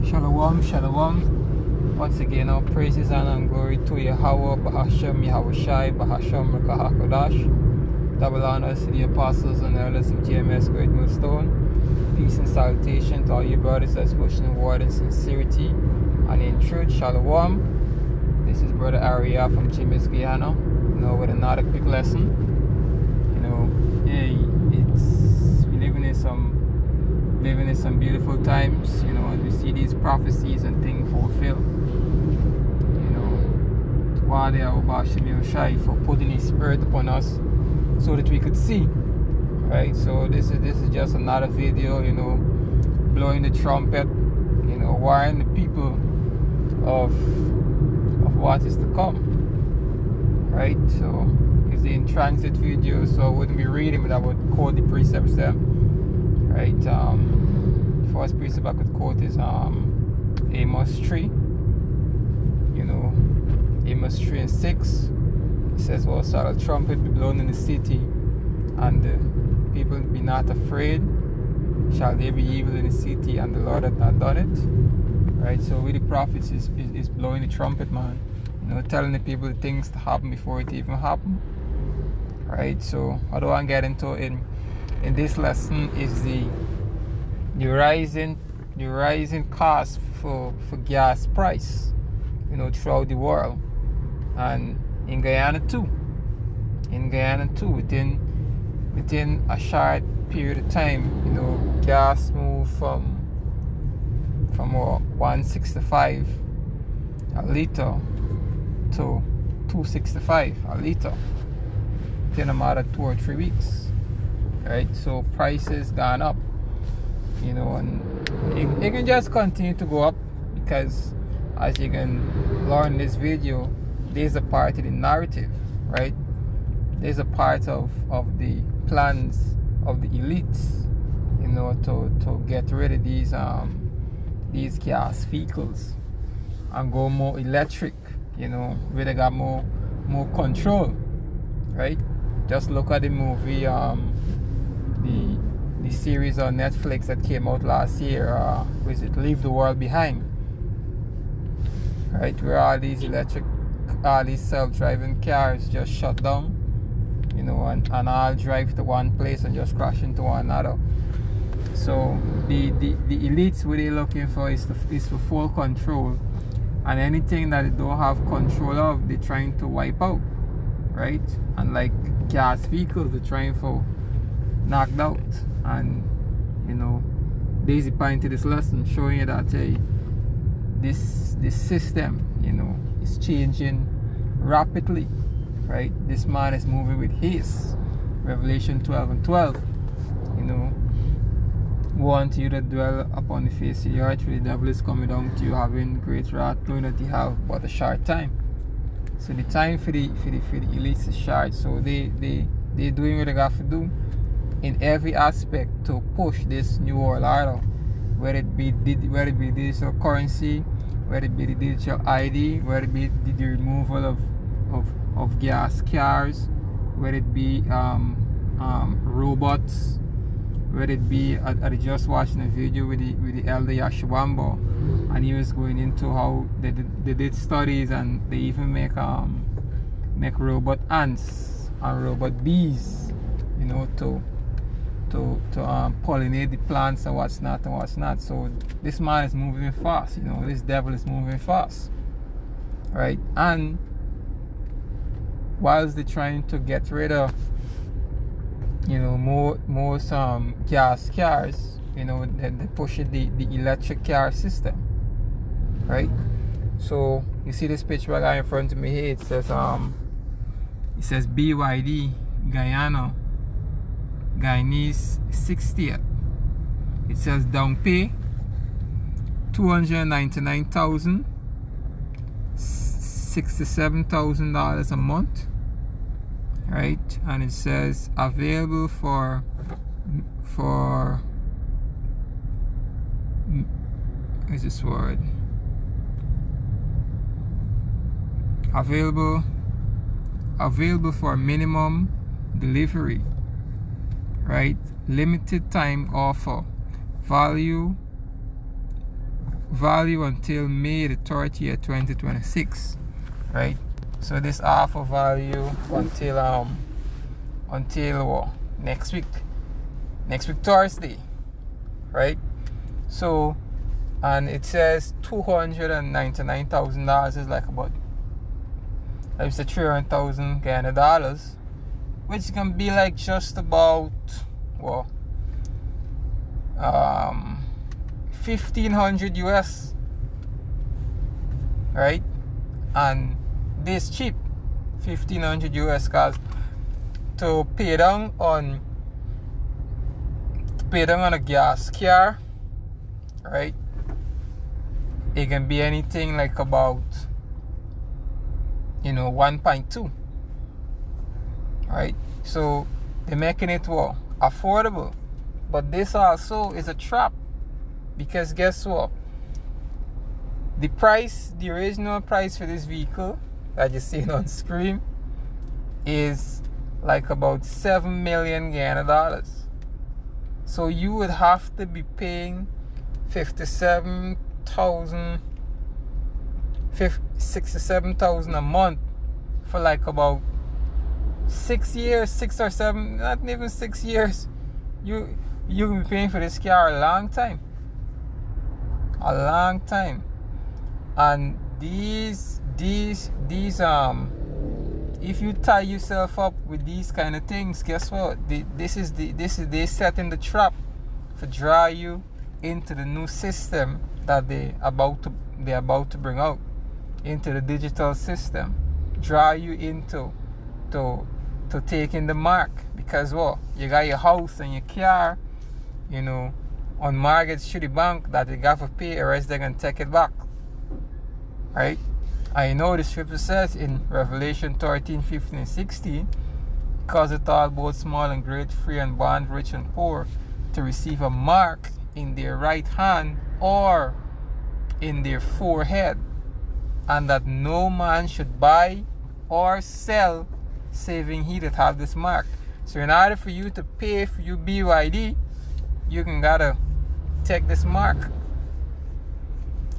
Shalom, shalom. Once again, all praises and glory to Yahweh, Bahashem, Yahushai, Bahashem, Rekahakodash. Double honors to the apostles and elders of GMS Great Millstone. Peace and salutation to all you brothers that's pushing the word in sincerity and in truth. Shalom. This is Brother Aria from GMS Guyana, with another quick lesson. We're living in some beautiful times, we see these prophecies and things fulfilled. Why they are Shai for putting his spirit upon us so that we could see. Right? So this is just another video, blowing the trumpet, warning the people of what is to come. Right? So it's the in transit video, so I wouldn't be reading, but I would quote the precepts there. Right? First precept I could quote is Amos 3. Amos 3 and 6. It says, "Well, shall a trumpet be blown in the city, and the people be not afraid? Shall there be evil in the city, and the Lord hath not done it?" Right? So with the prophets is blowing the trumpet, man. Telling the people the things to happen before it even happen. Right? So what I want to get into in this lesson is the rising cost for gas price, throughout the world, and in Guyana too. Within a short period of time, gas moved from 165 a liter to 265 a liter within a matter of 2 or 3 weeks. Right? So prices gone up, and it can just continue to go up, because as you can learn in this video, there's a part of the narrative, right? There's a part of the plans of the elites, to get rid of these gas vehicles and go more electric, where they got more control, right? Just look at the movie, the series on Netflix that came out last year, was it Leave the World Behind? Right, where all these self-driving cars just shut down, and all drive to one place and just crash into one another. So the elites, what they're looking for is for full control, and anything that they don't have control of, they're trying to wipe out, right? And like gas vehicles, they're trying for knocked out. And there's the point to this lesson, showing you that this system is changing rapidly, right? This man is moving with haste. Revelation 12 and 12, want you to dwell upon the face of the earth, for the devil is coming down to you, having great wrath, knowing that he have but a short time. So the time for the elites is short, so they're doing what they got to do in every aspect to push this new world order, whether it be digital currency, whether it be the digital ID, whether it be the removal of gas cars, whether it be robots, whether it be I just watching a video with the elder Yashwambo, and he was going into how they did studies, and they even make robot ants and robot bees, to pollinate the plants and what's not. So this man is moving fast, this devil is moving fast, right? And whilst they're trying to get rid of more gas cars, they push the electric car system, right? So you see this picture I got in front of me here. It says BYD Guyana Guyanese 60th. It says down pay $299,000, $67,000 a month, right? And it says available for is this word available for minimum delivery, right? Limited time offer, value value until May the 30th, 2026, right? So this offer value until what? Next week Thursday, right? So, and it says $299,000 is like about, I say, 300,000 Ghana dollars, which can be like just about, well, 1,500 US, right? And this cheap, 1,500 US, cause to pay down on a gas car, right? It can be anything like about, 1.2, right? So they're making it affordable, but this also is a trap, because guess what? The original price for this vehicle that you're seeing on screen is like about 7 million Ghana dollars. So you would have to be paying 67,000 a month for like about 6 years, 6 or 7, not even 6 years. You'll be paying for this car a long time. And these if you tie yourself up with these kind of things, guess what? They setting the trap for draw you into the new system that they're about to bring out, into the digital system, draw you into to taking the mark, because what? You got your house and your car, on mortgage to the bank that you got to pay, or else they're gonna take it back, right? I know the scripture says in Revelation 13, 15, and 16, cause it all both small and great, free and bond, rich and poor, to receive a mark in their right hand or in their forehead, and that no man should buy or sell, saving he that have this mark. So in order for you to pay for your BYD, you gotta take this mark,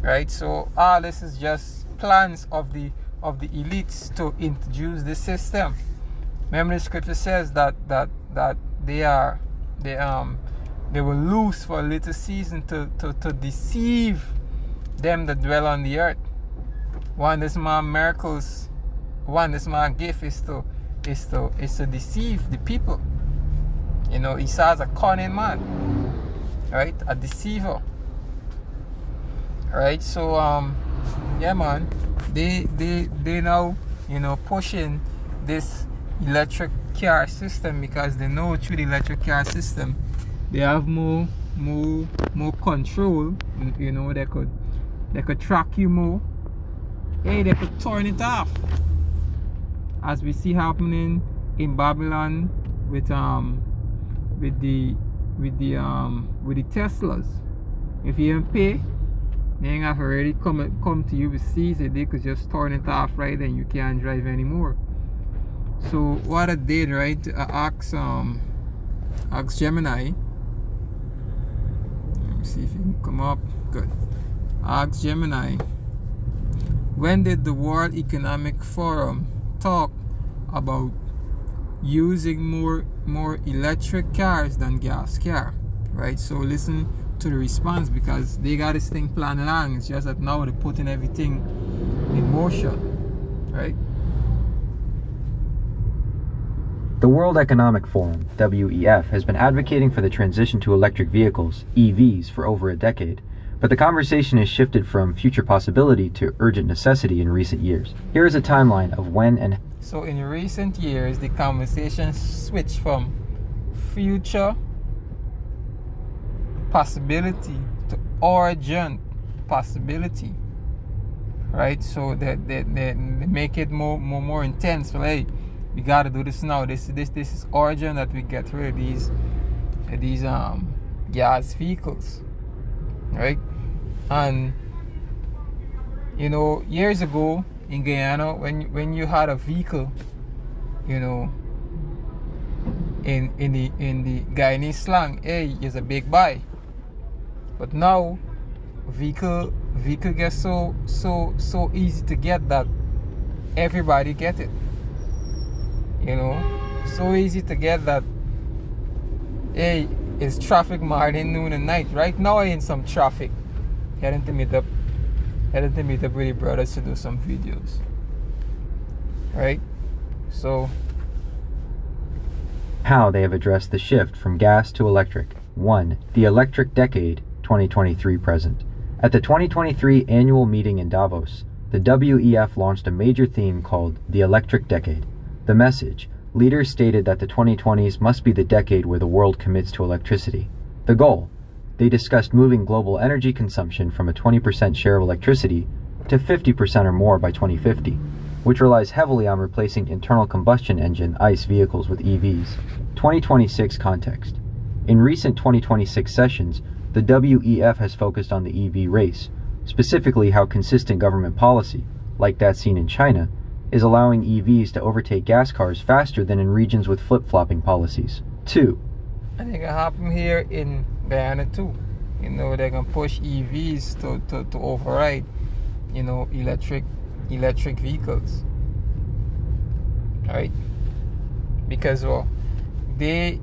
right? So all this is just plans of the elites to introduce this system. Remember, the scripture says that they were loose for a little season to deceive them that dwell on the earth. This man gift is to deceive the people. Esau's a cunning man, right? A deceiver, right? So yeah, man, they now pushing this electric car system, because they know through the electric car system they have more control. They could track you more. Hey, they could turn it off, as we see happening in Babylon with the Teslas. If you don't pay, they have already come to you with C's, they could just turn it off, right? Then you can't drive anymore. So what I did, right, I asked Gemini. Let me see if it can come up. Good. I asked Gemini, when did the World Economic Forum talk about using more electric cars than gas car, right? So listen to the response, because they got this thing planned along. It's just that now they're putting everything in motion, right? The World Economic Forum, WEF, has been advocating for the transition to electric vehicles, EVs, for over a decade, but the conversation has shifted from future possibility to urgent necessity in recent years. Here is a timeline of when and... So in recent years, the conversation switched from future possibility to urgent possibility, right? So they make it more intense. So, hey, we gotta do this now. This is urgent that we get rid of these gas vehicles, right? And years ago in Guyana, when you had a vehicle, in the Guyanese slang, hey, is a big buy. But now vehicle vehicle gets so easy to get that everybody get it. You know, so easy to get that. Hey, it's traffic morning, noon, and night. Right now, I'm in some traffic, heading to meet up with the brothers to do some videos. Right, so how they have addressed the shift from gas to electric. 1. The Electric Decade 2023 present. At the 2023 annual meeting in Davos, the WEF launched a major theme called the Electric Decade. The message: leaders stated that the 2020s must be the decade where the world commits to electricity. The goal: they discussed moving global energy consumption from a 20% share of electricity to 50% or more by 2050, which relies heavily on replacing internal combustion engine ICE vehicles with EVs. 2026 context. In recent 2026 sessions, the WEF has focused on the EV race, specifically how consistent government policy, like that seen in China, is allowing EVs to overtake gas cars faster than in regions with flip-flopping policies. 2. I think it happen here in Guyana too. You know, they're gonna push EVs to override, you know, electric vehicles. Right? Because they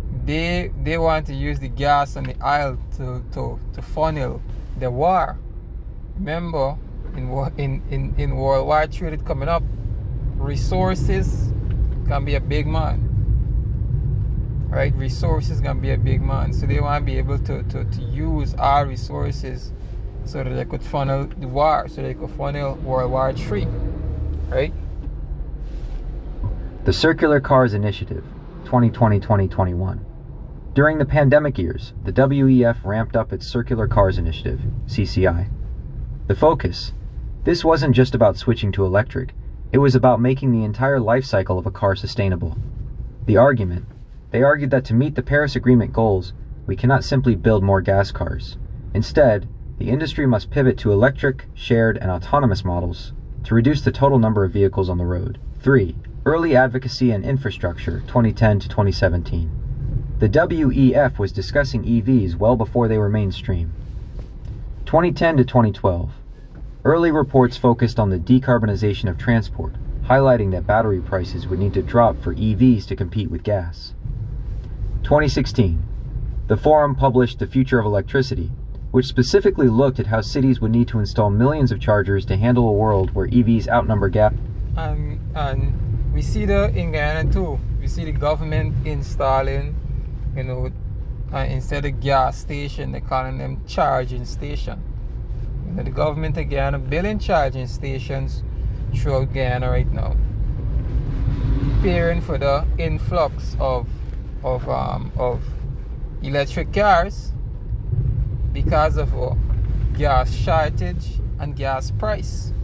want to use the gas on the aisle to funnel the war. Remember, in World War III that's coming up, resources can be a big man. Right? Resources can be a big man. So they want to be able to use our resources so that they could funnel the war, so they could funnel World War III. Right? The Circular Cars Initiative, 2020-2021. During the pandemic years, the WEF ramped up its Circular Cars Initiative, CCI. The focus: this wasn't just about switching to electric, it was about making the entire life cycle of a car sustainable. The argument: they argued that to meet the Paris Agreement goals, we cannot simply build more gas cars. Instead, the industry must pivot to electric, shared, and autonomous models to reduce the total number of vehicles on the road. 3. Early Advocacy and Infrastructure, 2010-2017. The WEF was discussing EVs well before they were mainstream. 2010-2012. Early reports focused on the decarbonization of transport, highlighting that battery prices would need to drop for EVs to compete with gas. 2016. The forum published The Future of Electricity, which specifically looked at how cities would need to install millions of chargers to handle a world where EVs outnumber gas. And we see that in Guyana too. We see the government installing, you know, instead of gas station, they're calling them charging station. You know, the government of Guyana building charging stations throughout Guyana right now, preparing for the influx of electric cars because of gas shortage and gas price.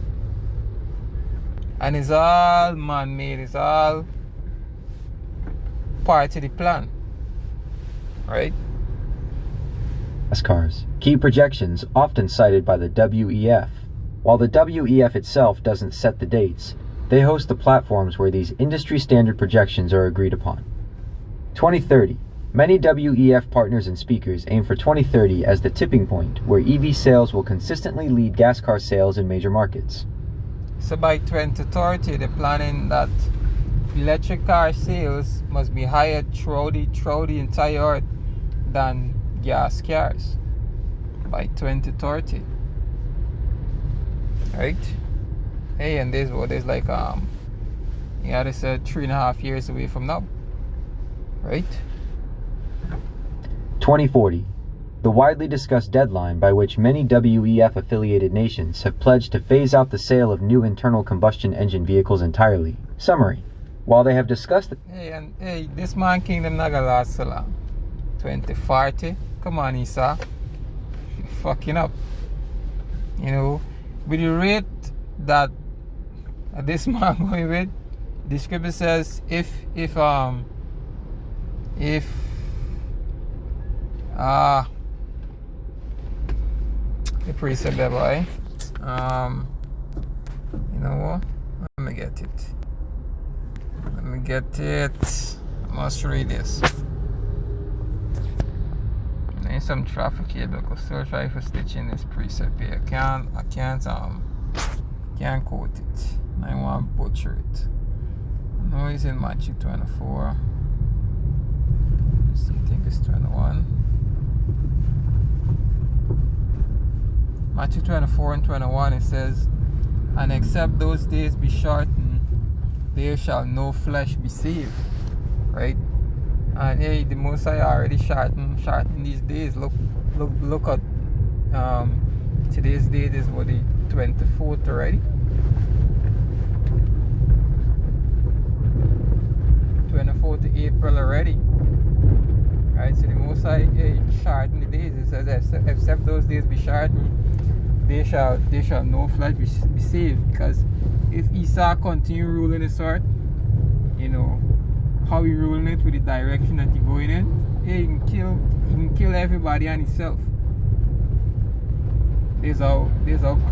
And it's all man-made, it's all part of the plan. Right? Gas cars. Key projections often cited by the WEF. While the WEF itself doesn't set the dates, they host the platforms where these industry standard projections are agreed upon. 2030. Many WEF partners and speakers aim for 2030 as the tipping point where EV sales will consistently lead gas car sales in major markets. So by 2030, they're planning that electric car sales must be higher throughout the entire earth than gas cars by 2030. Right? Hey, and there's like they said 3.5 years away from now. Right? 2040. The widely discussed deadline by which many WEF-affiliated nations have pledged to phase out the sale of new internal combustion engine vehicles entirely. Summary. While they have discussed this man kingdom not gonna last so long. 2040? Come on, Isa. You're fucking up. You know, with the rate that this man going with, the scripture says if the precept there, boy. You know what? Let me get it. I must read this. Showing some traffic here because still try for stitching this preset here. I can't quote it. I want to butcher it. I know it's in Matthew 24. Let's see, I think it's 21. Matthew 24 and 21, it says, and except those days be shortened, there shall no flesh be saved. Right? And hey, the Most High already shorten these days. Look at today's date is what, the 24th already. 24th of April already. Right, so the Most High shorten the days. It says except those days be shortened, they shall no flesh be saved. Because if Esau continue ruling his earth, you know how he ruling it with the direction that he going in, he can kill everybody and himself. This how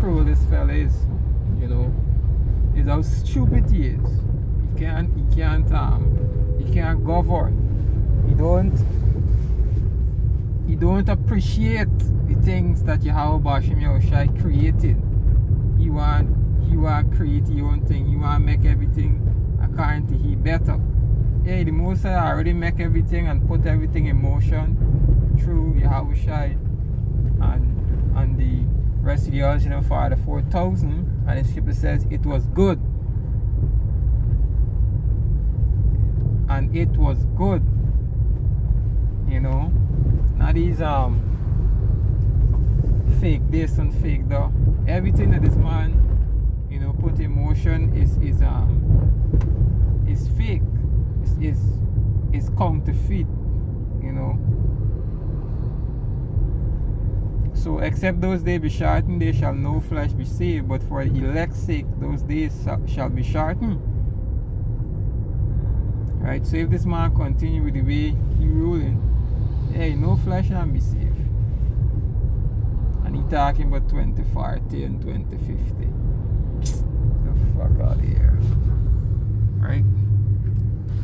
cruel this fella is, you know. This how stupid he is. He can't govern. He don't appreciate the things that Yahweh Bashim Yahushai created. He want create your own thing. He want make everything according to he better. Yeah, the Most High already make everything and put everything in motion through Yahushai and the rest of the original for the 4,000, and the scripture says it was good. And it was good. You know? Now these fake this and fake that. Everything that this man, you know, put in motion is fake. Is counterfeit, you know. So except those days be shortened, there shall no flesh be saved, but for the elect's sake those days shall be shortened. Right, so if this man continue with the way he ruling, hey, no flesh shall be saved. And he talking about 2040 and 2050. The fuck out of here. Right?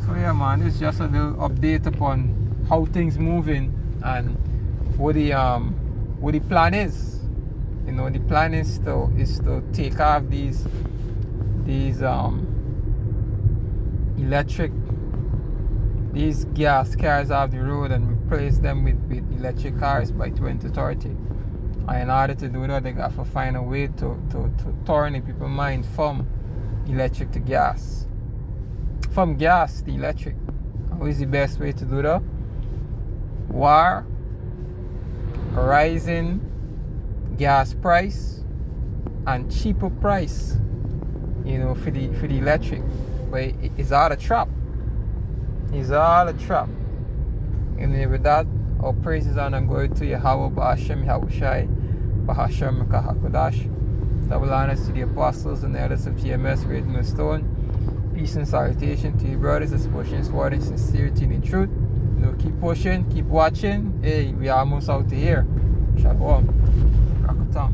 So yeah, man, it's just a little update upon how things moving and what the plan is. You know, the plan is to take off these gas cars off the road and replace them with electric cars by 2030. And in order to do that, they got to find a way to turn the people's mind from electric to gas. From gas to electric. How is the best way to do that? War, rising gas price, and cheaper price, you know, for the electric. But it's all a trap. It's all a trap. And with that, our praises and glory to Yahweh Ba'ashem Yahushai Bahashem Kahakodash. Double honors to the apostles and the elders of GMS, Great Stone. Peace and salutation to you brothers that's pushing forward in sincerity and in truth. You know, keep pushing, keep watching. Hey, we are almost out of here. Shalom. Rakatam.